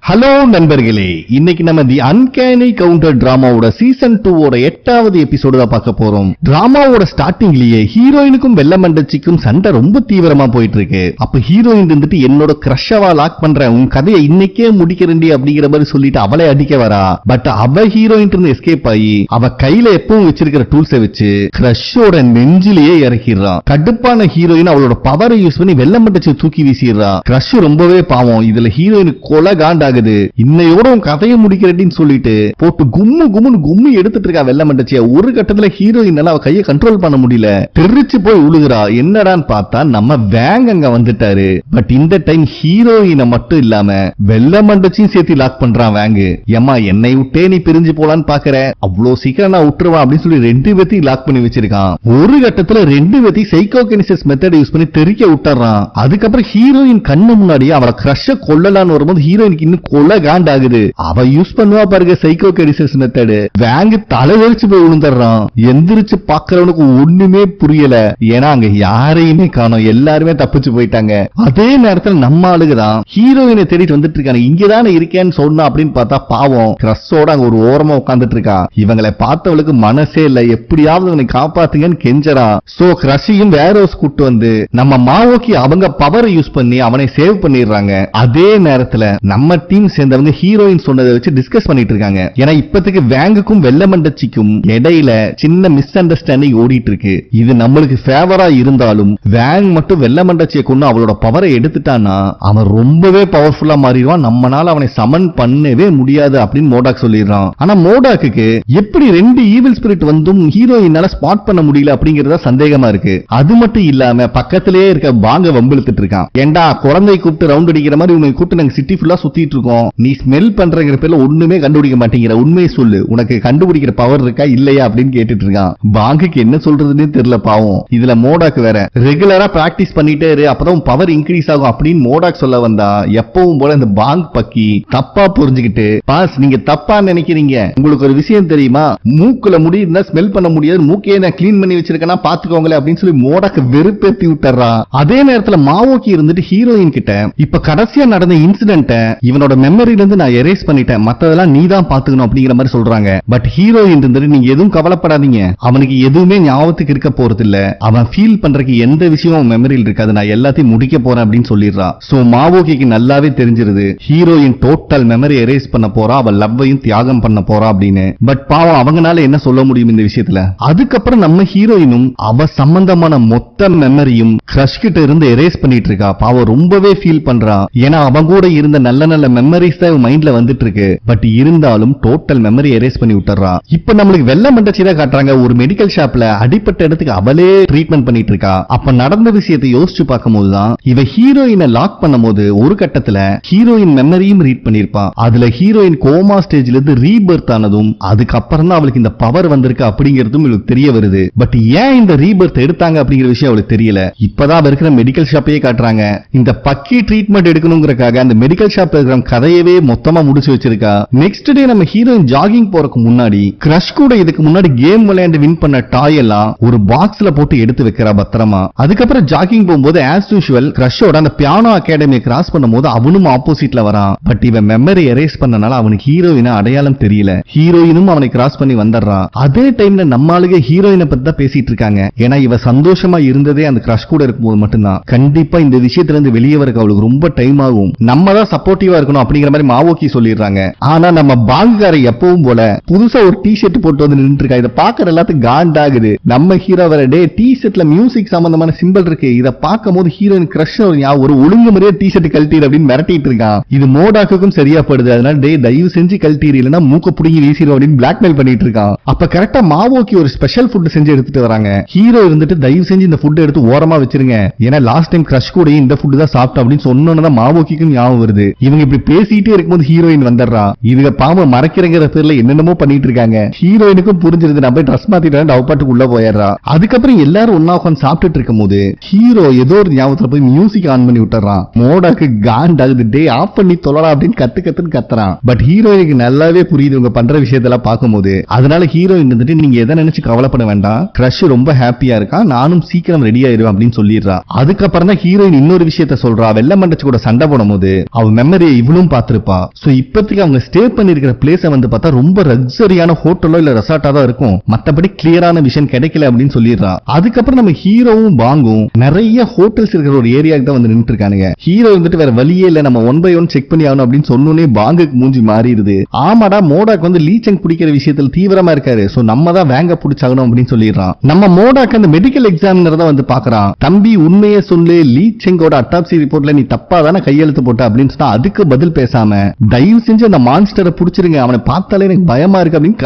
Hello நண்பர்களே, இன்னைக்கு நம்ம தி அன்கேனி கவுண்டர் டிராமாவோட சீசன் 2 8வது எபிசோடு தான் பார்க்க போறோம். டிராமாவோட ஸ்டார்டிங்லயே ஹீரோயினுக்கும் வெள்ளமண்டச்சிக்கும் சண்டை ரொம்ப தீவிரமா போயிட்டு இருக்கு. அப்ப ஹீரோயின் இருந்துட்டு என்னோட கிரஷவா லாக் பண்றேன், உன் கதையை இன்னைக்கே முடிக்கிறேன்டி அப்படிங்கிற மாதிரி சொல்லிட்டு அவளை அடிக்க வரா. பட் அவ ஹீரோயின் இருந்து எஸ்கேப் ஆகி அவ கையில எப்பவும் வச்சிருக்கிற டூல்ஸை வச்சு கிரஷோட நெஞ்சிலேயே இறக்கிடுறான். கடுப்பான ஹீரோயின் அவளோட பவரை யூஸ் பண்ணி வெள்ளமண்டச்சி தூக்கி வீசிடுறா. கிரஷ் ரொம்பவே பாவம். இதுல ஹீரோயின் கொலை காண்டா இன்னையோட கதையை முடிக்கிறேன்னு சொல்லிட்டு போட்டு கும்மு எடுத்துட்டு இருக்கா வெள்ளமண்டச்சிய. ஒரு கட்டத்துல ஹீரோயின் அவ கையை கண்ட்ரோல் பண்ண முடியல, தெரிச்சு போய் உழுகுறா. என்னடான்னு பார்த்தா நம்ம வேங் அங்க வந்துட்டாரு. பட் இந்த டைம் ஹீரோயினை மட்டும் இல்லாம வெள்ளமண்டச்சியும் சேர்த்து லாக் பண்றான் வேங்கு. ஏமா என்னை விட்டே நீ பிரிஞ்சு போலான்னு பாக்குற, அவ்வளவு சீக்கிரம் நான் விட்டுருவான் அப்படின்னு சொல்லி ரெண்டு பேத்தையும் லாக் பண்ணி வச்சிருக்கான். ஒரு கட்டத்துல ரெண்டு பேத்தையும் சைக்கோகினசிஸ் மெத்தட் யூஸ் பண்ணி தெறிக்க விட்டுறான். அதுக்கப்புறம் ஹீரோயின் கண்ணு முன்னாடி அவளை கிரஷ கொல்லலான்னு வரும்போது ஹீரோயினுக்கு இன்னும் கொலை காண்டாகுது. அவ யூஸ் பண்ணுவா பாருங்க சைக்கோகினசிஸ் மெத்தட். வேங்கு தலைவரிச்சு போய் விழுந்துறான். எந்திரிச்சு பாக்குறவனுக்கு ஒண்ணுமே புரியல. ஏன்னா அங்க யாரையுமே காணோம், எல்லாருமே தப்பிச்சு போயிட்டாங்க. அதே நேரத்துல நம்ம ஆளுகுதான் ஹீரோயினை தேடிட்டு வந்துட்டு இருக்காங்க. இங்கதானே இருக்கேன்னு சொன்னா அப்படின்னு பார்த்தா பாவம் கிரஷோட அங்க ஒரு ஓரமா உட்கார்ந்துட்டு இருக்கா. இவங்களை பார்த்தவளுக்கு மனசே இல்ல, எப்படியாவது இவனை காப்பாத்துங்கன்னு கெஞ்சரா. சோ கிரஷையும் வேற கூட்டு வந்து நம்ம மாவோக்கி அவங்க பவரை யூஸ் பண்ணி அவனை சேவ் பண்ணிடுறாங்க. அதே நேரத்துல நம்ம டீம் சேர்ந்தவங்க ஹீரோயின் சொன்னதை வச்சு டிஸ்கஸ் பண்ணிட்டு இருக்காங்க. ஏன்னா இப்போதைக்கு வேங்குக்கும் வெள்ளமண்டச்சிக்கும் இடையில சின்ன மிஸ் அண்டர்ஸ்டாண்டிங் ஓடிட்டு இருக்கு. இது நம்மளுக்கு ஃபேவரா இருந்தாலும் வேங் மட்டும் வெள்ளமண்டச்சியை கொண்டு அவளோட பவரை எடுத்துட்டானா அவன் ரொம்பவே பவர்ஃபுல்லா மாறிடுவான். நம்மனால அவனை சமன் பண்ணவே முடியாது அப்படின்னு மோடாக் சொல்லிடுறான். ஆனா மோடாக்கு எப்படி ரெண்டு ஈவில் ஸ்பிரிட் வந்தும் ஹீரோயினால ஸ்பாட் பண்ண முடியல அப்படிங்கறத சந்தேகமா இருக்கு. அது மட்டும் இல்லாம பக்கத்திலேயே இருக்க பாங்க வம்பிழுத்துட்டு இருக்கான். ஏண்டா குழந்தை கூப்பிட்டு ரவுண்ட் அடிக்கிற மாதிரி உனக்கு கூப்பிட்டு நாங்க சிட்டி ஃபுல்லா சுத்திட்டு இருக்கோம், நீ ஸ்மெல் பண்றங்கிற பேர்ல ஒண்ணுமே கண்டுபிடிக்க மாட்டேங்கிற, உண்மையை சொல்லு, உனக்கு கண்டுபிடிக்கிற பவர் இருக்கா இல்லையா அப்படின்னு கேட்டுட்டு இருக்கான். பாங்குக்கு என்ன சொல்றதுன்னு தெரியல பாவம். இதுல மோடாக் வேற ரெகுலரா பிராக்டிஸ் பண்ணிட்டே இரு, அப்பதான் பவர் இன்க்ரீஸ் ஆகும் அப்படின்னு மோடாக் சொல்ல வந்தா எப்பவும் போல இந்த பாங் பக்கி தப்பா புரிஞ்சுக்கிட்டு, பாஸ் நீங்க தப்பா நினைக்கிறீங்க, உங்களுக்கு ஒரு விஷயம் தெரியுமா, மூக்குல முடி இருந்தா ஸ்மெல் பண்ண முடியாது, மூக்கையே நான் கிளீன் பண்ணி வச்சிருக்கேன்னா பாத்துக்கோங்களே அப்படின்னு சொல்லி மோடாக் வெறுப்பேத்தி விட்டுறான். அதே நேரத்துல மாவோக்கி இருந்துட்டு ஹீரோயின் கிட்ட இப்ப கடைசியா நடந்த இன்சிடென்ட் இவனோட மெமரியில இருந்து நான் எரேஸ் பண்ணிட்டேன், மத்ததெல்லாம் நீ தான் பாத்துக்கணும் அப்படிங்கிற மாதிரி சொல்றாங்க. பட் ஹீரோயின் இருந்துட்டு நீங்க எதுவும் கவலைப்படாதீங்க, அவனுக்கு எதுவுமே ஞாபகத்துக்கு இருக்க போறது இல்ல, அவன் ஃபீல் பண்றதுக்கு எந்த விஷயமும் மெமரியில் இருக்காது, நான் எல்லாத்தையும் முடிக்க போறேன் அப்படின்னு சொல்லிடுறான். சோ மாவோக்கிக்கு நல்லாவே தெரிஞ்சிருது ஹீரோயின் டோட்டல் மெமரி எரேஸ் பண்ண போறா, அவ லவ்வையும் தியாகம் பண்ண போறா அப்படின்னு. பட் பாவம் அவங்கனால என்ன சொல்ல முடியும் இந்த விஷயத்துல. அதுக்கப்புறம் நம்ம ஹீரோயினும் அவ சம்பந்தமான மொத்த மெமரியும் கிரஷ் கிட்ட இருந்து எரேஸ் பண்ணிட்டு இருக்கா. பாவம் ரொம்பவே ஃபீல் பண்றா. ஏன்னா அவங்க கூட இருந்த நல்ல நல்ல மெமரிஸ் தான் மைண்ட்ல வந்துட்டு இருக்கு. பட் இருந்தாலும் டோட்டல் மெமரி எரேஸ் பண்ணி விட்டுறா. இப்ப நம்மளுக்கு வெள்ளமண்டச்சி தான் காட்டுறாங்க. ஒரு மெடிக்கல் ஷாப்ல அடிப்பட்ட இடத்துக்கு அவளே ட்ரீட்மெண்ட் பண்ணிட்டு இருக்கா. அப்ப நடந்த விஷயத்தை யோசிச்சு பார்க்கும் போதுதான் இவ ஹீரோயினை லாக் பண்ணும் போது ஒரு கட்டத்துல ஹீரோயின் மெமரியும் ரீட் பண்ணிருப்பா. அதுல ஹீரோயின் கோமா ஸ்டேஜ்ல இருந்து ரீபர்த் ஆனதும் அதுக்கப்புறம் தான் அவளுக்கு இந்த பவர் வந்திருக்கு அப்படிங்கிறதும் இவளுக்கு தெரிய வருது. பட் ஏன் இந்த ரீபர்த் எடுத்தாங்க அப்படிங்கிற விஷயம் அவளுக்கு தெரியல. இப்பதான் இருக்கிற மெடிக்கல் ஷாப்பையே காட்டுறாங்க. இந்த பக்கி ட்ரீட்மெண்ட் எடுக்கணுங்கிறக்காக அந்த மெடிக்கல் ஷாப்ல இருக்கிற கதையவே மொத்தமா முடிச்சு வச்சிருக்கா. நெக்ஸ்ட் டே நம்ம ஹீரோயின் ஜாகிங் போறதுக்கு முன்னாடி கிரஷ் கூட இதுக்கு முன்னாடி கேம் விளையாண்டு வின் பண்ண டாய் எல்லாம் ஒரு பாக்ஸ்ல போட்டு எடுத்து வைக்கிறா பத்திரமா. அதுக்கப்புறம் ஜாகிங் போகும்போது ஆஸ் யூசுவல் கிரஷோட அந்த பியானோ அகாடமி கிராஸ் பண்ணும்போது அவனும் ஆப்போசிட்ல வரான். பட் இவன் மெமரி எரேஸ் பண்ணனால அவனுக்கு ஹீரோயினை அடையாளம் தெரியல. ஹீரோயினும் அவனை கிராஸ் பண்ணி வந்துடுறான். அதே டைம்ல நம்ம ஆளுக ஹீரோயினை பத்தி தான் பேசிட்டு இருக்காங்க. ஏன்னா இவ சந்தோஷமா இருந்ததே அந்த கிரஷ் கூட இருக்கும்போது மட்டும்தான். கண்டிப்பா இந்த விஷயத்துல இருந்து வெளியே வரக்கு அவளுக்கு ரொம்ப டைம் ஆகும், நம்ம தான் சப்போர்ட்டிவா இருக்கணும் அப்படிங்கிற மாதிரி மாவோக்கி சொல்லிடுறாங்க. ஆனா நம்ம பாங்குகார எப்பவும் போல புதுசா ஒரு டி ஷர்ட் போட்டு வந்து நின்று இருக்கா. இதை பாக்குற எல்லாத்துக்கும் காண்டாகுது. நம்ம ஹீரோ வர டே டி ஷர்ட்ல மியூசிக் சம்பந்தமான சிம்பிள் இருக்கு, இதை பார்க்கும் போது ஹீரோயின் கிரஷ் ஒரு ஒழுங்கு முறையா டி ஷர்ட் கழட்டிடு அப்படின்னு மிரட்டிட்டு இருக்கான். இது மோடாக்கும் சரியா படுது. அதனால டே தயவு செஞ்சு கழட்டிடு, இல்லைன்னா மூக்க புடிங்கி வீசிடும் அப்படின்னு பிளாக்மெயில் பண்ணிட்டு இருக்கான். அப்ப கரெக்டா மாவோக்கி ஒரு ஸ்பெஷல் ஃபுட் செஞ்சு எடுத்துட்டு வராங்க. ஹீரோ இருந்துட்டு தயவு செஞ்சு இந்த ஃபுட் எடுத்து ஓரமா வச்சிருங்க, ஏன்னா லாஸ்ட் டைம் கிரஷ் கூட இந்த ஃபுட் தான் சாப்பிட்டோம் அப்படின்னு சொன்னோன்னு மாவோக்கிக்கும் ஞாபகம் வருது. இவங்க இப்படி பேசிட்டே இருக்கும்போது ஹீரோயின் வந்துடுறா. இதுக பாவம் மறைக்கிறங்கிற பேர்ல என்னென்னமோ பண்ணிட்டு இருக்காங்க. ஹீரோயினுக்கும் புரிஞ்சிருது, நான் போய் ட்ரெஸ் மாத்திட்டு அவ பாட்டுக்கு உள்ள போயிடுறா. அதுக்கப்புறம் எல்லாரும் ஒன்னா உட்காந்து சாப்பிட்டுட்டு இருக்கும் போது ஹீரோ ஏதோ ஒரு ஞாபகத்துல போய் மியூசிக் ஆன் பண்ணி விட்டுறான். மோடாக்கு காண்டாகுது, டே ஆஃப் பண்ணி தொழலாம் அப்படின்னு கத்துன்னு கத்துறான். பட் ஹீரோயினுக்கு நல்லாவே புரியுது இவங்க பண்ற விஷயத்தெல்லாம் பார்க்கும்போது. அதனால ஹீரோயின் வந்துட்டு நீங்க எதை நினைச்சு கவலைப்பட வேண்டாம், கிரஷ் ரொம்ப ஹாப்பியா இருக்கான், நானும் சீக்கிரம் ரெடி ஆயிருவேன் அப்படின்னு சொல்லிடுறா. அதுக்கப்புறம் தான் ஹீரோயின் இன்னொரு விஷயத்த சொல்றா. வெள்ளமண்டச்சி கூட சண்டை போடும் போது அவ மெமரியை இவளும் பாத்திருப்பா. சோ இப்போதைக்கு அவங்க ஸ்டே பண்ணிருக்கிற பிளேஸ வந்து பார்த்தா ரொம்ப லக்ஸரியான ஹோட்டலோ இல்ல ரெசார்ட்டா தான் இருக்கும், மத்தபடி கிளியரான விஷன் கிடைக்கல அப்படின்னு சொல்லிடுறா. அதுக்கப்புறம் நம்ம ஹீரோவும் பாங்கும் நிறைய ஹோட்டல்ஸ் இருக்கிற ஒரு ஏரியாக்கு தான் வந்து நின்று இருக்கானுங்க. ஹீரோ வந்துட்டு வேற வழியே இல்ல, நம்ம 1 by 1 செக் பண்ணி ஆகணும் அப்படின்னு சொன்னோனே பாங்குக்கு மூஞ்சி மாறிடுது. ஆமாடா, மோடாக் வந்து லீச்சங் பிடிக்கிற விஷயத்துல தீவிரமா இருக்காரு, சோ நம்ம தான் வேங்க பிடிச்சாகணும் அப்படின்னு சொல்லிடுறான். நம்ம மோடாக் அந்த மெடிக்கல் எக்ஸாமினர் தான் வந்து பாக்குறான். தம்பி உண்மையை சொல்லு, லீச்சங்கோட அட்டாப்சி ரிப்போர்ட்ல நீ தப்பா தானே கையெழுத்து போட்ட அப்படின்னு சொன்னா அதுக்கு பதில் பேசாம தயவு செஞ்சு அந்த மான்ஸ்டரை புடிச்சிருங்க, அவனை பார்த்தாலே எனக்கு பயமா இருக்கு அப்படின்னு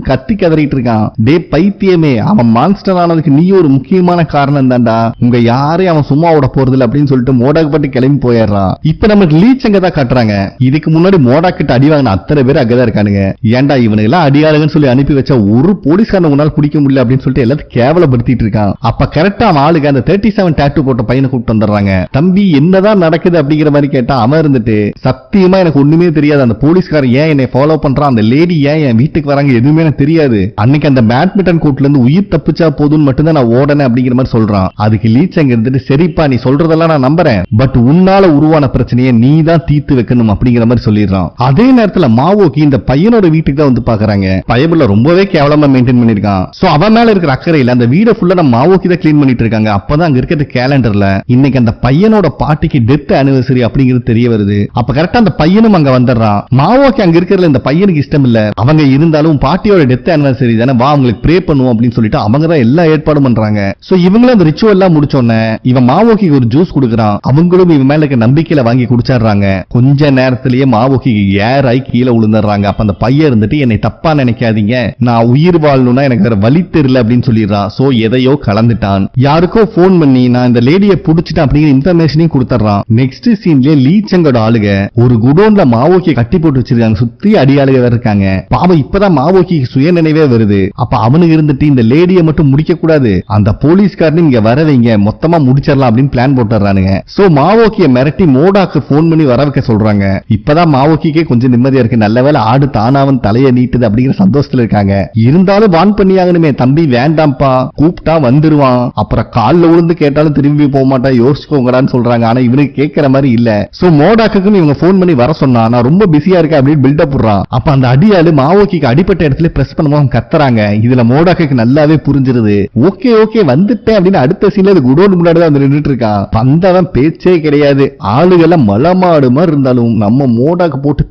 கத்தி கதறிட்டு இருக்கான். டே பைத்தியமே, அவன் மான்ஸ்டர் ஆனதுக்கு நீ ஒரு முக்கியமான காரணம் தான்டா, உங்க யாரையும் அவன் சும்மா விட போறது அப்படின்னு சொல்லிட்டு மோடாக் பட்டு கிளம்பி போயிடுறான். இப்ப நம்ம லீச்சங்க தான் காட்டுறாங்க. இதுக்கு முன்னாடி மோடாக் கிட்ட அடி வாங்கின அத்தனை பேர் அங்கதான் இருக்கானுங்க. ஏன்டா இவனுக்கு எல்லாம் அடியாளுங்கன்னு சொல்லி அனுப்பி வச்சா ஒரு போலீஸ்காரன் உன்னால பிடிக்க முடியல அப்படின்னு சொல்லிட்டு எல்லாத்தையும் கேவலப்படுத்திட்டு இருக்கான். அப்ப கரெக்டா ஆளுங்க அந்த 37 டாட்டூ போட்ட பையனை கூப்பிட்டு வந்துடுறாங்க. தம்பி என்னதான் நடக்குது அப்படிங்கிற மாதிரி கேட்டா அவன் இருந்துட்டு சத்தியமா எனக்கு ஒண்ணுமே தெரியாது, அந்த போலீஸ்காரன் ஏன் என்னை ஃபாலோ பண்றான், அந்த லேடி ஏன் என் வீட்டுக்கு வராங்க எதுவுமே எனக்கு தெரியாது, அன்னைக்கு அந்த பேட்மிண்டன் கோர்ட்ல இருந்து உயிர் தப்பிச்சா போதும்னு மட்டும்தான் நான் ஓடனே அப்படிங்கிற மாதிரி சொல்றான். அதுக்கு லீச்சங்க இருந்துட்டு சரிப்பா நீ சொல்றதெல்லாம் நான் நம்புறேன், பட் உன்னால உருவான பிரச்சனையை நீ தான் தீர்த்து வைக்கணும் அப்படிங்கிற மாதிரி சொல்லிடுறான். அதே நேரத்துல மாவோக்கி இந்த பையனோட வீட்டுக்கு தான் வந்து பாக்குறாங்க. பையன்ல ரொம்பவே கேவலமா மெயின்டைன் பண்ணிருக்கான். சோ அவன் மேல இருக்கிற அக்கறையில அந்த வீட ஃபுல்லா நம்ம மாவோக்கி தான் கிளீன் பண்ணிட்டு இருக்காங்க. அப்பதான் அங்க இருக்கிற கேலண்டர்ல இன்னைக்கு அந்த பையனோட பாட்டிக்கு டெத் ஆனிவர்சரி அப்படிங்கிறது தெரிய வருது. அப்ப கரெக்டா அந்த பையனும் அங்க வந்துடுறான். மாவோக்கி அங்க இருக்கிறதுல இந்த பையனுக்கு இஷ்டம் இல்ல, அவங்க இருந்தாலும் பாட்டியோட டெத் ஆனிவர்சரி தானே, வா அவங்களுக்கு ப்ரே பண்ணுவோம் அப்படின்னு சொல்லிட்டு அவங்க தான் எல்லா ஏற்பாடும் பண்றாங்க. சோ இவங்களும் அந்த ரிச்சுவல் எல்லாம் முடிச்சோன்னே இவன் மாவோக்கி ஒரு ஜூஸ் கொடுக்குறான். அவங்களும் இவன் மேல இருக்க நம்பிக்கையில வாங்கி குடிச்சாடுறாங்க. கொஞ்ச நேரத்திலேயே மாவோக்கி ஏர் ஆகி கீழே விழுந்துடுறாங்க. அப்ப அந்த பையன் இருந்துட்டு என்னை தப்பா நினைக்காதீங்க, நான் உயிர் வாழணும்னா எனக்கு வேற வழி தெரியல அப்படின்னு சொல்லிடுறான். சோ எதையோ கலந்துட்டான். யாருக்கோ போன் பண்ணி நான் இந்த லேடியை புடிச்சிட்டேன் அப்படிங்கிற இன்ஃபர்மேஷனையும் கொடுத்துறான். நெக்ஸ்ட் சீன்ல லீச்சங்கோட ஆளுக ஒரு குடோன்ல மாவோக்கி கட்டி போட்டு வச்சிருக்காங்க. சுத்தி அடியாளுக இருக்காங்க. பாவம் இப்பதான் மாவோக்கி சுய நினைவே வருது. அப்ப அவனுக்கு இருந்துட்டு இந்த லேடியை மட்டும் முடிக்க கூடாது, அந்த போலீஸ்காரன் இங்க வர வைங்க, மொத்தமா முடிச்சிடலாம் அப்படின்னு பிளான் போட்டுறானுங்க. சோ மாவோக்கிய மிரட்டி மோடாக்கு போன் பண்ணி வர வைக்க சொல்றாங்க. இப்பதான் மாவோக்கிக்கே கொஞ்சம் நிம்மதியா இருக்கு. நல்ல வேளை ஆடு தானாவன் தலையை நீட்டுது அப்படிங்கிற சந்தோஷத்துல இருக்காங்க. இருந்தாலும் வான் பண்ணியாகணுமே, தம்பி வேண்டாம்ப்பா, கூப்பிட்டா வந்துருவான், அப்புறம் கால்ல விழுந்து கேட்டாலும் திரும்பி போக மாட்டா, யோசிச்சுக்கோங்கடான்னு சொல்றாங்க. ஆனா இவனுக்கு கேட்கிற மாதிரி இல்ல. சோ மோடாக்கு இவங்க போன் பண்ணி வர சொன்னா நான் ரொம்ப பிஸியா இருக்கேன் அப்படின்னு பில்டப் போடுறான். அப்ப அந்த அடியாளு மாவோக்கிக்கு அடிப்பட்ட இடத்துல பிரஸ் பண்ணுவோம் கத்துறாங்க. இதுல மோடாக்கு நல்லாவே புரிஞ்சிருது. ஓகே ஓகே வந்துட்டேன் அப்படின்னு அடுத்த சீன்ல குடோன் முன்னாடி தான் வந்து நின்றுட்டு இருக்கான். வந்தவன் பேச்சே கிடையாது. ஆளுகளை மலமாடு மாதிரி இருந்தாலும் நம்ம மோடாக்கு போட்டு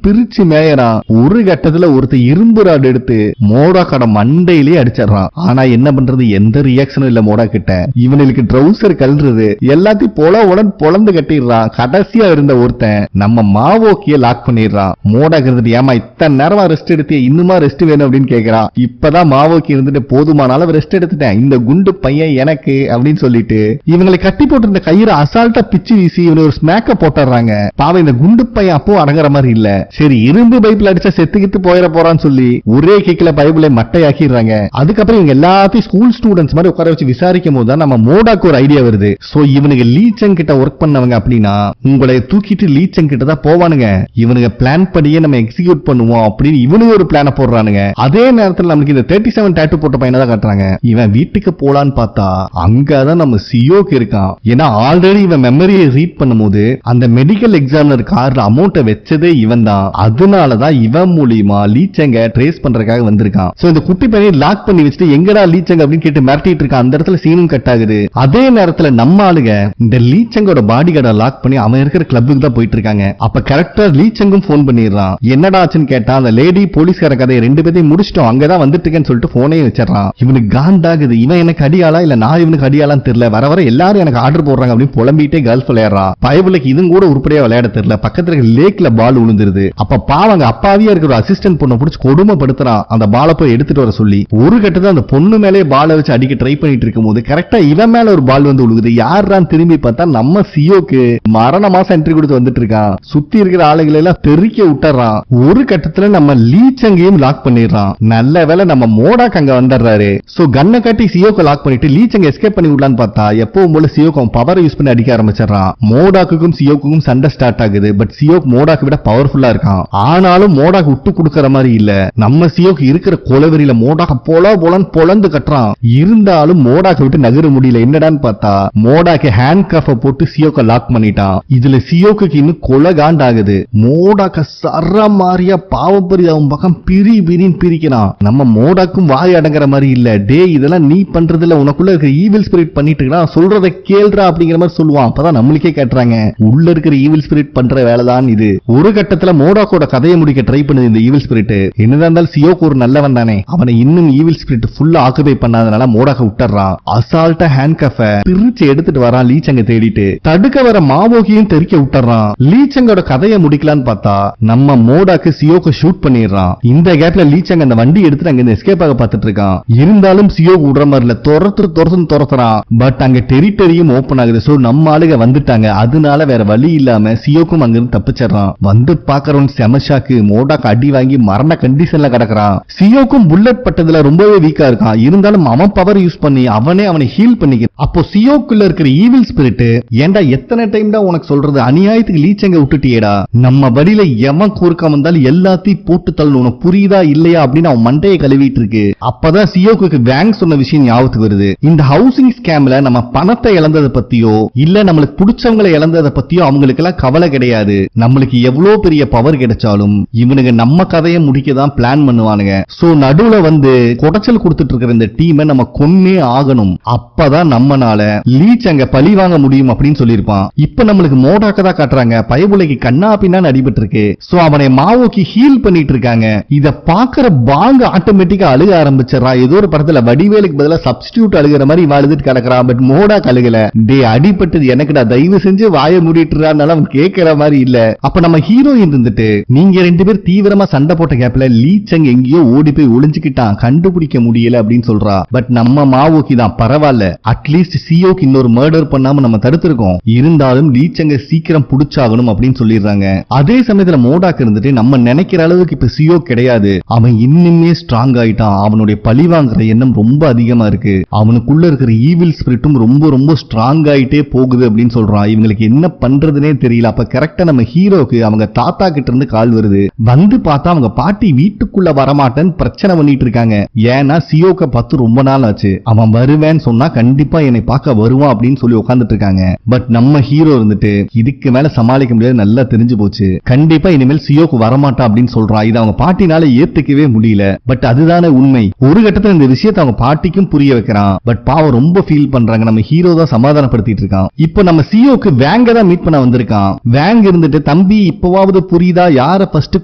பிரிச்சு மேயறான். ஒரு கட்டத்துல ஒருத்தர் இரும்பு ராடு எடுத்து மோடாக்கோட மண்டையிலே அடிச்சிடறான். ஆனா என்ன பண்றது, எந்த ரியாக்ஷனும் இல்ல மோடா கிட்ட. இவனுக்கு ட்ரௌசர் கல்றது எல்லாத்தையும் பொலந்து கட்டிடுறான். கடைசியா இருந்த ஒருத்தன் நம்ம மாவோக்கிய லாக் பண்ணிடுறான். மோடாக்கு இருந்துட்டு ஏமா இத்தனை நேரமா ரெஸ்ட் எடுத்து இன்னுமா ரெஸ்ட் வேணும் அப்படின்னு கேக்குறான். இப்பதான் மாவோக்கி இருந்துட்டு போதுமான அளவு ரெஸ்ட் எடுத்துட்டேன், இந்த குண்டு பையன் எனக்கு அப்படின்னு சொல்லிட்டு இவங்களை கட்டி போட்டிருந்த கயிறு அசால்ட்டா பிச்சு வீசி இவனை ஒரு ஸ்மேக்க போட்டுறாங்க. பாவம் இந்த குண்டு பையன் அப்போ அடங்குற மாதிரி இல்ல. சரி இரும்பு பைப்பில் அடிச்சா செத்துக்கிட்டு போயிட போறான்னு சொல்லி ஒரே கிக்ல பைபிளை மட்டையாக்கிடுறாங்க. அதுக்கப்புறம் இவங்க எல்லாத்தையும் ஸ்கூல் ஸ்டூடெண்ட்ஸ் மாதிரி உட்கார வச்சு விசாரிக்கும் போது நம்ம மோடாக்கு ஒரு ஐடியா வருது. சோ இவனுக்கு லீச்சங் கிட்ட ஒர்க் பண்ணவங்க அப்படின்னா உங்களை தூக்கிட்டு லீச்சங் கிட்ட தான் போவானுங்க. இவனுங்க பிளான் படியே நம்ம எக்ஸிக்யூட் பண்ணுவோம் அப்படின்னு இவனுக்கு ஒரு பிளான போடுறானுங்க. அதே நேரத்தில் நமக்கு இந்த 37 டாட்டூ போட்ட பையனை தான் காட்டுறாங்க. இவன் வீட்டுக்கு போலான்னு பார்த்தா அங்கதான் நம்ம சியோக்கு இருக்கான். ஏன்னா ஆல்ரெடி இவன் மெமரியை ரீட் பண்ணும்போது அந்த மெடிக்கல் எக்ஸாமினர் கார்ல அமௌண்ட்டை வச்சதே இவன் தான். அதனாலதான் இவன் மூலியமா லீச்சங்க ட்ரேஸ் பண்றதுக்காக வந்திருக்கான். சோ இந்த குட்டி பையனை லாக் பண்ணி வச்சுட்டு எங்கடா லீச்சங்க அப்படின்னு கேட்டு மிரட்டிட்டு இருக்கான். அந்த இடத்துல சீனும் கட் ஆகுது. அதே நேரத்துல நம்ம ஆளுங்க இந்த லீச்சங்கோட பாடி கார்டை லாக் பண்ணி அவன் இருக்கிற கிளப்புக்கு தான் போயிட்டு இருக்காங்க. அப்ப கரெக்டா லீச்சங்கும் போன் பண்ணிடுறான். என்னடா ஆச்சுன்னு கேட்டா அந்த லேடி போலீஸ்கார கதையை 2 பேரையும் முடிச்சிட்டோம், அங்கதான் வந்துட்டு இருக்கேன்னு சொல்லிட்டு போனையும் வச்சிடறான். இவனுக்கு காண்டாகுது. இவன் எனக்கு அடியாளா இல்ல நான் இவனுக்கு அடியாளான்னு தெரியல, வர வர எல்லாரும் எனக்கு ஆர்டர் போடுறாங்க அப்படின்னு புலம்பிட்டே கல்ஃப் விளையாடுறான். பயவுலக்கு இதுவும் கூட உருப்படியா விளையாட தெரியல. பக்கத்துல இருக்க லேக்ல பால் விழுந்துருது. அப்ப பாவங்க அப்பாவியா இருக்கிற அசிஸ்டன்ட் பொண்ணை பிடிச்சி கொடுமைப்படுத்துறான். அந்த பாலை போய் எடுத்துட்டு வர சொல்லி ஒரு கட்டத்துல அந்த பொண்ணு மேலே பாலை வச்சு அடிக்க ட்ரை பண்ணிட்டு இருக்கும் போது கரெக்டா இவன் மேல ஒரு பால் வந்து விழுகுது. யாரான்னு திரும்பி பார்த்தா நம்ம சியோக்கு மரண மாசம் என்ட்ரி கொடுத்து வந்துட்டு இருக்கான். சுத்தி இருக்கிற ஆளுகளை எல்லாம் தெறிக்க விட்டுறான். ஒரு கட்டத்துல நம்ம லீச்சங்கையும் லாக் பண்ணிடுறான். நல்ல வேளை நம்ம மோடாக்கு அங்க வந்துடுறாரு. சோ கண்ணை காட்டி சியோக்கு லாக் பண்ணிட்டு லீச்சங்க எஸ்கேப் பண்ணி விடலான்னு பார்த்தா எப்பவும் போல சியோக்கு பவர் யூஸ் பண்ணி அடிக்க ஆரம்பிச்சிடறான். மோடாக்குக்கும் சியோக்குக்கும் சண்டை ஸ்டார்ட் ஆகுது. பட் சியோக் மோடாக்கு விட பவர்ஃபுல்லா இருக்கான். ஆனாலும் மோடாக்கு விட்டு கொடுக்கற மாதிரி இல்ல. நம்ம சியோக்கு இருக்கிற கொலவெறியில மோடாக்கு போலன்னு பொலந்து கட்டுறான். இருந்தாலும் மோடாக்கு விட்டு நகர முடியல. என்னடான்னு பார்த்தா மோடாக்கு ஹேண்ட் கஃப போட்டு சியோக்க லாக் பண்ணிட்டான். இதுல சியோக்க சியோக்கு இன்னும் கொலகாண்டாகுது. மோடாக்க சர மாதிரியா பாவப்பரி அவன் பக்கம் பிரின்னு பிரிக்கிறான். நம்ம மோடாக்கும் வாய் அடங்குற மாதிரி இல்ல. டே இதெல்லாம் நீ பண்றதுல உனக்குள்ள இருக்கிற ஈவில் ஸ்பிரிட் பண்ணிட்டு இருக்கா, சொல்றத கேள்றா அப்படிங்கிற மாதிரி சொல்லுவான். அப்பதான் நம்மளுக்கே கேட்டுறாங்க உள்ள இருக்கிற ஈவில் ஸ்பிரிட் பண்ற வேலைதான் இது. ஒரு கட்டத்துல மோடாக்கோட கதையை முடிக்க ட்ரை பண்ணுது இந்த ஈவில் ஸ்பிரிட். என்னதான் இருந்தாலும் சியோக்கு ஒரு நல்லவன் தானே, அவனை இன்னும் ஈவில் ஸ்பிரிட் ஃபுல்லா ஆக்குபை பண்ணாதனால மோடாக்க விட்டுறான். அசால்ட்டா ஹேண்ட் கஃப பிரிச்சு எடுத்துட்டு வரான் லீச்சங்க தேடிட்டு. தடுக்க வர மாவோகியும் தெரிக்க விட்டுறான். லீச்சங்கோட கதையை முடிக்கலான்னு பார்த்தா நம்ம மோடாக்கு சியோக்கு ஷூட் பண்ணிடுறான். இந்த கேப்ல லீச்சங்க அந்த வண்டி எடுத்துட்டு அங்க எஸ்கேப் ஆக பார்த்துட்டு இருக்கான். இருந்தாலும் சியோ விடுற மாதிரி இல்ல, துரத்துறான். பட் அங்க டெரிட்டரியும் ஓபன் ஆகுது. சோ நம்ம ஆளுங்க வந்துட்டாங்க. அதனால வேற வழி இல்லாம சியோக்கும் அங்கிருந்து தப்பிச்சிடறான். வந்து பாக்குறவன் செமஷாக்கு மோடாக்கு அடி வாங்கி மரண கண்டிஷன்ல கிடக்குறான். சியோக்கும் புல்லட் பட்டதுல ரொம்பவே வீக்கா இருக்கான். இருந்தாலும் அவன் பவர் யூஸ் பண்ணி அவனை ஹீல் பண்ணிக்கிறான். அப்போ சியோக்குள்ள இருக்கிற ஈவில் ஸ்பிரிட், ஏண்டா எத்தனை டைம் தான் உனக்கு சொல்றது, அநியாயத்துக்கு லீச்சங்க விட்டுட்டியேடா, நம்ம வழியில எவன் கூர்க்க வந்தாலும் எல்லாத்தையும் போட்டு தள்ளணும், உனக்கு புரியுதா இல்லையா அப்படின்னு அவன் மண்டையை கழுவிட்டு இருக்கு. அப்பதான் சியோக்கு வேங் சொன்ன விஷயம் ஞாபகத்துக்கு வருது. இந்த ஹவுசிங் ஸ்கேம்ல நம்ம பணத்தை இழந்ததை பத்தியோ இல்ல நம்மளுக்கு பிடிச்சவங்களை இழந்ததை பத்தியோ அவங்களுக்கு எல்லாம் கவலை கிடையாது. நம்மளுக்கு எவ்வளவு பெரிய பவர் கிடைச்சாலும் இவனுங்க நம்ம கதையை முடிக்க தான் பிளான் பண்ணுவானுங்க. சோ நடுவுல வந்து குடைச்சல் கொடுத்துட்டு இருக்கிற இந்த டீமை நம்ம கொன்னே ஆகணும். அப்பதான் நம்மனால லீச் அங்க பழி வாங்க முடியும் அப்படின்னு சொல்லியிருப்பான். இப்ப நம்மளுக்கு மோடாக்க தான் காட்டுறாங்க. பயபுலைக்கு கண்ணா பின்னா அடிபட்டு இருக்கு. சோ அவனை மாவோக்கு ஹீல் பண்ணிட்டு இருக்காங்க. இத பாக்குற பாங்க ஆட்டோமேட்டிக்கா அழுக ஆரம்பிச்சிடறான். ஏதோ ஒரு படத்துல வடிவேலுக்கு பதிலா சப்ஸ்டிடியூட் அழுகிற மாதிரி அழுதுட்டு கிடக்குறான். பட் மோடா கழுகல. டே அடிபட்டது எனக்குடா, தயவு செஞ்சு வாய மூடிட்டுறான்னு அவன் கேட்கிற மாதிரி இல்ல. அப்ப நம்ம ஹீரோயின் இருந்துட்டு நீங்க ரெண்டு பேர் தீவிரமா சண்டை போட்ட கேப்ல லீச்சங் எங்கேயோ ஓடி போய் ஒளிஞ்சுக்கிட்டான், கண்டுபிடிக்க முடியல அப்படின்னு சொல்றா. பட் நம்ம மாவோக்கி தான் பரவாயில்ல, அட்லீஸ்ட் சியோக்கு இன்னொரு மர்டர் பண்ணாம நம்ம தடுத்திருக்கோம். இருந்தாலும் லீச்சங்க சீக்கிரம் புடிச்சாகணும் அப்படின்னு சொல்லிடுறாங்க. அதே சமயத்துல மோடாக்கு இருந்துட்டு நம்ம நினைக்கிற அளவுக்கு இப்ப சியோ கிடையாது, அவன் இன்னுமே ஸ்ட்ராங் ஆயிட்டான். அவனுடைய பழி வாங்குற எண்ணம் ரொம்ப அதிகமா இருக்கு. அவனுக்குள்ள இருக்கிற ஈவில் ஸ்பிரிட்டும் ரொம்ப ரொம்ப ஸ்ட்ராங் ஆயிட்டே போகுது அப்படின்னு சொல்றான். இவங்களுக்கு என்ன பண்றதுனே தெரியல. அப்ப கரெக்டா நம்ம ஹீரோக்கு அவங்க தாத்தா கிட்ட இருந்து கால் வருது. வந்து பார்த்தா அவங்க பாட்டி வீட்டுக்குள்ள வரமாட்டேன்னு பிரச்சனை பண்ணிட்டு இருக்காங்க. ஏன்னா சியோக்க பார்த்து ரொம்ப நாள் ஆச்சு, அவன் வருவேன்னு சொன்னா கண்டிப்பா என்னை பார்க்க வருவான் அப்படின்னு சொல்லி உட்கார்ந்துட்டு இருக்காங்க. பட் நம்ம ஹீரோ இருந்துட்டு இதுக்கு மேல சமாளிக்க முடியாது, நல்லா தெரிஞ்சு போச்சு, கண்டிப்பா இனிமேல் சியோக்கு வரமாட்டான் அப்படின்னு சொல்றான். இது அவங்க பாட்டினால ஏத்துக்கவே முடியல. பட் அதுதானே உண்மை. ஒரு கட்டத்துல இந்த விஷயத்தை அவங்க பாட்டிக்கும் புரிய வைக்கிறான். பட் பாவம் ரொம்ப ஃபீல் பண்றாங்க. நம்ம ஹீரோ தான் சமாதானப்படுத்திட்டு இருக்கான். இப்போ நம்ம சியோக்கு வேங்க தான் மீட் பண்ண வந்திருக்கான். வேங் இருந்துட்டு தம்பி இப்பவாவது புரியுதா யார ஃபர்ஸ்ட்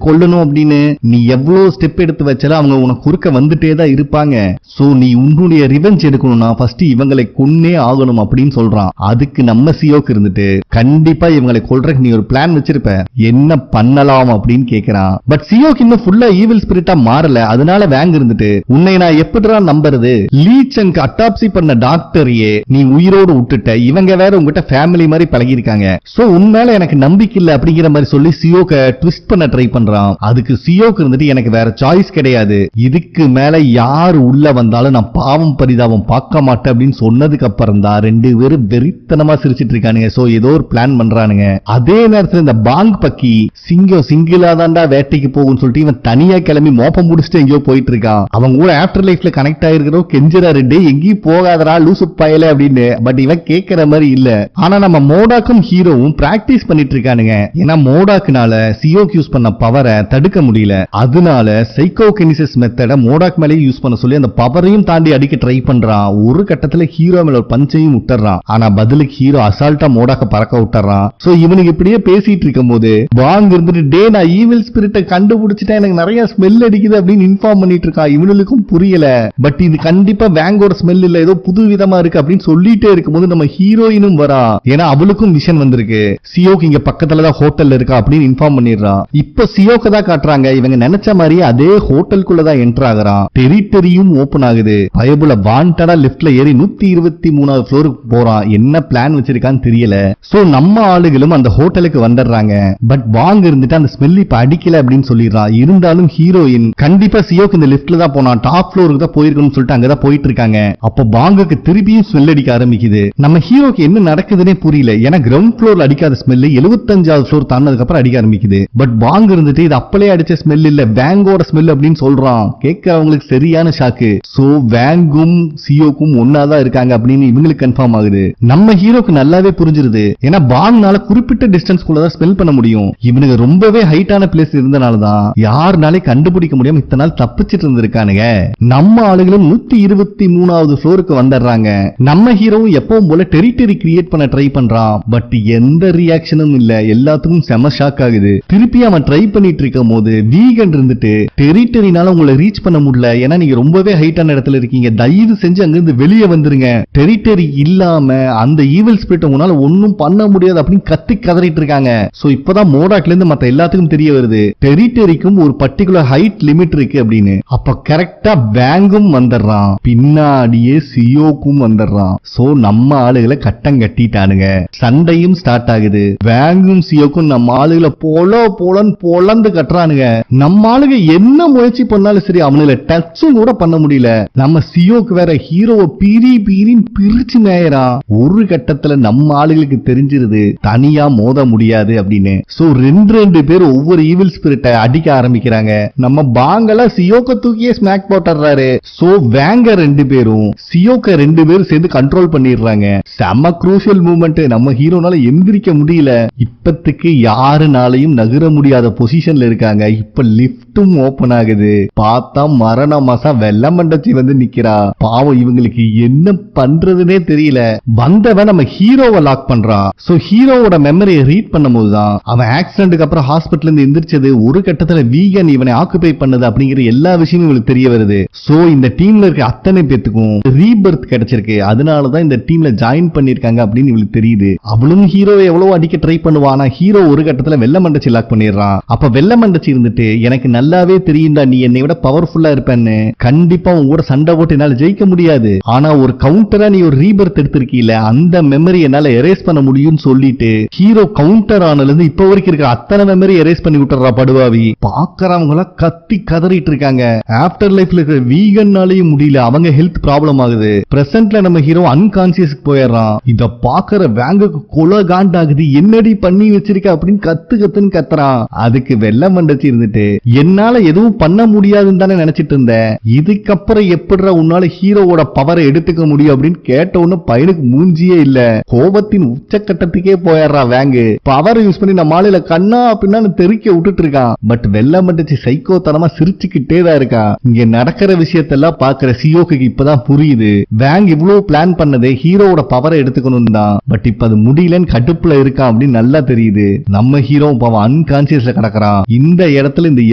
கொல்லணும் அப்படின்னு, நீ எவ்வளவு ஸ்டெப் எடுத்து வச்சாலும் அவங்க உனக்கு குறுக்க வந்துட்டே தான் இருப்பாங்க. சோ நீ உன்னுடைய ரிவெஞ்ச் எடுக்கணும்னா ஃபர்ஸ்ட் இவங்களை கொன்னே ஆகணும் அப்படின்னு சொல்றான். அதுக்கு நம்ம சியோக்கு இருந்துட்டு கண்டிப்பா இவங்களை கொல்றதுக்கு நீ ஒரு பிளான் வச்சிருப்ப, என்ன பண்ணலாம் அப்படின்னு கேக்குறான். பட் சியோக்கு இன்னும் ஃபுல்லா ஈவில் ஸ்பிரிட்டா மாறல. அதனால வேங் இருந்துட்டு உன்னை நான் எப்படிடா நம்புறது, லீச்சங்க்கு அட்டாப்சி பண்ண டாக்டரையே நீ உயிரோடு விட்டுட்ட, இவங்க வேற உங்ககிட்ட ஃபேமிலி மாதிரி பழகி இருக்காங்க. சோ உன்னால எனக்கு நம்பிக்கை இல்ல அப்படிங்கிற மாதிரி சொல்லி சியோக்க ட்விஸ்ட் பண்ண ட்ரை பண்றான். அதுக்கு சியோக்கு இருந்துட்டு எனக்கு வேற சாய்ஸ் கிடையாது, இதுக்கு மேல யாரு உள்ள வந்தாலும் நான் பாவம் பரிதாபம் பார்க்க மாட்டேன் அப்படின்னு சொன்னதுக்கு அப்புறம் தான் ரெண்டு பேரும் வெறித்தனமா சிரிச்சிட்டு இருக்கானுங்க. சோ ஏதோ ஒரு பிளான் பண்றானுங்க. அதே நேரத்துல இந்த பாங் பக்கி சிங்கம் சிங்கிளா தாண்டா வேட்டைக்கு போகும்னு சொல்லிட்டு இவன் தனியா கிளம்பி மோப்பம் முடிச்சுட்டு எங்கேயோ போயிட்டு இருக்கான். அவங்க கூட ஆஃப்டர் லைஃப்ல கனெக்ட் ஆயிருக்கிறோம் கெஞ்சுறாரு, டே எங்கேயும் போகாதரா லூசு பயல அப்படின்னு. பட் இவன் கேட்கிற மாதிரி இல்ல. ஆனா நம்ம மோடாக்கும் ஹீரோவும் பிராக்டிஸ் பண்ணிட்டு இருக்கானுங்க. ஏன்னா மோடாக்குனால சியோக்கு யூஸ் பண்ண பவரை தடுக்க முடியல. அதனால சைக்கோகினிசிஸ் மெத்தட மோடாக் மேலே யூஸ் பண்ண சொல்லி அந்த பவரையும் தாண்டி அடிக்க ட்ரை பண்றான். ஒரு கட்டத்துல ஹீரோ மேல ஒரு பஞ்சையும் விட்டுறான். ஆனா பதிலுக்கு ஹீரோ அசால்ட்டா மோடாக்க பறக்க விட்டுறான். சோ இவனுக்கு இப்படியே பேசிட்டு இருக்கும் போது பாங் இருந்துட்டு டே நான் ஈவில் ஸ்பிரிட்டை கண்டுபிடிச்சிட்டேன், எனக்கு நிறைய ஸ்மெல் அடிக்குது அப்படின்னு இன்ஃபார்ம் பண்ணிட்டு இருக்கான். இவனுக்கும் புரியல. பட் இது கண்டிப்பா வேங்கோட ஸ்மெல் இல்ல, ஏதோ புது விதமா இருக்கு அப்படின்னு சொல்லிட்டே இருக்கும்போது நம்ம ஹீரோயினும் வரா. ஏன்னா அவளுக்கும் விஷன் வந்திருக்கு, சியோக்கு இங்க பக்கத்துலதான் ஹோட்டல் இருக்கா அப்படின்னு இன்ஃபார்ம் பண்ணிடுறான். இப்ப சியோக்கு தான் காட்டுறாங்க. இவங்க நினைச்ச மாதிரி அதே ஹோட்டலுக்குள்ளதான் என்டர் ஆகுறான். டெரிட்டரியும் ஓபன் ஆகுது. பயபுல வாண்டடா லிப்ட்ல ஏறி 123வது ஃப்ளோருக்கு போறான். என்ன பிளான் வச்சிருக்கான்னு தெரியல. சோ நம்ம ஆளுகளும் அந்த ஹோட்டலுக்கு வந்துடுறாங்க. பட் வாங்க இருந்துட்டு அந்த ஸ்மெல் இப்ப அடிக்கல அப்படின்னு சொல்லிடுறான். இருந்தாலும் ஹீரோயின் கண்டிப்பா சியோக்கு இந்த லிப்ட்ல தான் போனா, டாப் ஃப்ளோருக்கு தான் போயிருக்கணும்னு சொல்லிட்டு அங்கதான் போயிட்டு இருக்காங்க. அப்போ பாங்குக்கு திருப்பியும் ஸ்மெல் அடிக்க ஆரம்பிக்குது. நம்ம ஹீரோக்கு என்ன நடக்குதுன்னே புரியல. ஏன்னா கிரவுண்ட் ஃப்ளோர்ல அடிக்காத ஸ்மெல் 75வது ஃப்ளோர் தாண்டதுக்கு அப்புறம் அடிக்க ஆரம்பிக்குது. பட் பாங் இருந்துட்டு இது அப்பளே அடிச்ச ஸ்மெல் இல்ல, வேங்கோட ஸ்மெல் அப்படின்னு சொல்றான். கேட்கறவங்களுக்கு சரியான ஷாக்கு. சோ வேங்கும் சியோக்கும் ஒன்னாதான் இருக்காங்க அப்படின்னு இவங்களுக்கு கன்ஃபார்ம் ஆகுது. நம்ம ஹீரோக்கு நல்லாவே புரிஞ்சிருது. ஏன்னா பாங்னால குறிப்பிட்ட குறிப்பிட்ட டிஸ்டன்ஸ்குள்ள தான் ஸ்பெல் பண்ண முடியும். இவனுக்கு ரொம்பவே ஹைட்டான பிளேஸ் இருந்தனாலதான் யாருனாலே கண்டுபிடிக்க முடியாம இத்தனை நாள் தப்பிச்சிட்டு இருந்திருக்கானுங்க. நம்ம ஆளுகளும் 123வது ஃப்ளோருக்கு வந்துடுறாங்க. நம்ம ஹீரோவும் எப்பவும் போல டெரிட்டரி கிரியேட் பண்ண ட்ரை பண்றான். பட் எந்த ரியாக்ஷனும் இல்ல. எல்லாத்துக்கும் செம ஷாக் ஆகுது. திருப்பி அவன் ட்ரை பண்ணிட்டு இருக்கும் போது வீகன் இருந்துட்டு டெரிட்டரினால உங்களை ரீச் பண்ண முடியல, ஏன்னா நீங்க ரொம்பவே ஹைட்டான இடத்துல இருக்கீங்க, தயவு செஞ்சு அங்கிருந்து வெளியே வந்துருங்க, டெரிட்டரி இல்லாம அந்த ஈவில் ஸ்பிரிட் உங்களால ஒன்னும் பண்ண முடியாது அப்படின்னு கத்தி கதறிட்டு இருக்காங்க. சோ இப்பதான் மோடாக்ல இருந்து மத்த எல்லாத்துக்கும் தெரிய வருது டெரிட்டரிக்கும் ஒரு பர்டிகுலர் ஹைட் லிமிட் இருக்கு அப்படின்னு. அப்ப கரெக்டா வேங்கும் வந்துடுறான், பின்னாடியே சியோக்கும் வந்துடுறான். சோ நம்ம ஆளுகளை கட்டம் கட்டிட்டானுங்க. சண்டையும் ஸ்டார்ட் ஆகுது. வேங்கும் சியோக்கும் நம்ம ஆளுகளை போலன்னு பொலந்து கட்டுறானுங்க. நம்ம ஆளுங்க என்ன முயற்சி பண்ணாலும் சரி அவனுல டச்சும் கூட பண்ண முடியல. நம்ம சியோக்கு வேற ஹீரோவை பீரின்னு பிரிச்சு மேயறான். ஒரு கட்டத்துல நம்ம ஆளுகளுக்கு தெரிஞ்சிருது தனியா மோத முடியாது அப்படின்னு. சோ ரெண்டு பேர் ஒவ்வொரு ஈவில் ஸ்பிரிட்டை அடிக்க ஆரம்பிக்கிறாங்க. நம்ம பாங்கல சியோக்க தூக்கியே ஸ்மாக் போட்டுறாரு. சோ வேங்க 2 பேரும் சியோக்க 2 பேரும் சேர்ந்து கண்ட்ரோல் பண்ணிடுறாங்க. செம குரூஷியல் மூமெண்ட். நம்ம ஹீரோனால எந்திரிக்க முடியல. இப்பத்துக்கு யாருனாலையும் நகர முடியாத பொசிஷன்ல இருக்காங்க. இப்ப லிப்டும் ஓபன் ஆகுது. பார்த்தா மரண மாசா வெள்ள மண்டச்சி வந்து நிக்கிறா. பாவம் இவங்களுக்கு என்ன பண்றதுனே தெரியல. வந்தவன் நம்ம ஹீரோவை லாக் பண்றான். சோ ஹீரோவோட மெமரியை ரீட் பண்ணும்போது தான் அவன் ஆக்சிடென்ட்க்கு அப்புறம் ஹாஸ்பிட்டல் இருந்து எந்திரிச்சது, ஒரு கட்டத்துல வீகன் இவனை ஆக்குபை பண்ணது அப்படிங்கிற எல்லா விஷயமும் இவங்களுக்கு தெரிய வருது. சோ இந்த டீம்ல இருக்க அத்தனை பேத்துக்கும் ரீபர்த் கிடைச்சிருக்கு. அதனாலதான் இந்த டீம்ல ஜாயின் பண்ணிருக்காங்க அப்படின்னு இவங்களுக்கு தெரியுது. அவளும் ஹீரோவை எவ்வளவு அடிக்க ட்ரை பண்ணுவானா, ஹீரோ ஒரு கட்டத்துல வெள்ள மண்டச்சி லாக் பண்ணிடுறான். அப்ப வெள்ள மண்டச்சி இருந்துட்டு எனக்கு நல்லாவே தெரியும்டா நீ என்னை விட பவர்ஃபுல்லா இருப்பேன்னு, கண்டிப்பா உங்க கூட சண்டை போட்டு என்னால ஜெயிக்க முடியாது, ஆனா ஒரு கவுண்டரா நீ ஒரு ரீபர்த் எடுத்திருக்கீல, அந்த மெமரி என்னால எரேஸ் பண்ண முடியும்னு சொல்லிட்டு ஹீரோ கவுண்டர் ஆனதுல இருந்து இப்ப வரைக்கும் இருக்கிற அத்தனை மெமரி எரேஸ் பண்ணி விட்டுறா படுவாவி. பாக்குறவங்க கத்தி கதறிட்டு இருக்காங்க. ஆஃப்டர் லைஃப்ல இருக்கிற வீகன்னாலையும் முடியல, அவங்க ஹெல்த் ப்ராப்ளம் ஆகுது. பிரசன்ட்ல நம்ம ஹீரோ அன்கான்சியஸ்க்கு போயிடுறான். இத பாக்குற வேங்குக்கு கொலை காண்டாகுது. என்னடி பண்ணி வச்சிருக்க அப்படின்னு கத்துன்னு கத்துறான். அதுக்கு வெள்ள மண்டச்சி இருந்துட்டு என்னால எதுவும் பண்ண முடியாதுன்னு தானே நினைச்சிட்டு இருந்தேன், இதுக்கப்புறம் எப்படிடா உன்னால ஹீரோவோட பவரை எடுத்துக்க முடியும் அப்படின்னு கேட்ட உடனே பையனுக்கு மூஞ்சியே இல்ல. கோபத்தின் உச்சக்கட்டத்துக்கே போயிடுறா வேங்கு. பவர் யூஸ் பண்ணி நம்ம ஆளுல கண்ணா அப்படின்னு தெறிக்க விட்டுட்டு இருக்கான். பட் வெள்ள மண்டச்சி சைக்கோத்தனமா சிரிச்சுக்கிட்டே தான் இருக்கான். இங்க நடக்கிற விஷயத்தெல்லாம் பாக்குற சியோக்கு இப்பதான் புரியுது வேங் இவ்வளவு பிளான் பண்ணதே ஹீரோவோட பவரை எடுத்துக்கணும் தான். பட் இப்ப அது முடியலன்னு கடுப்புல இருக்கான் அப்படின்னு நல்லா தெரியுது. நம்ம ஹீரோ பாவம் அன்கான்சியஸ்ல கிடக்குறான். இந்த இடத்துல இந்த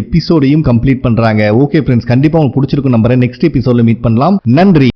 எபிசோடையும் கம்ப்ளீட் பண்றாங்க. ஓகே ஃப்ரெண்ட்ஸ், கண்டிப்பா உங்களுக்கு பிடிச்சிருக்கும் நம்புறேன். நெக்ஸ்ட் எபிசோட்ல மீட் பண்ணலாம். நன்றி.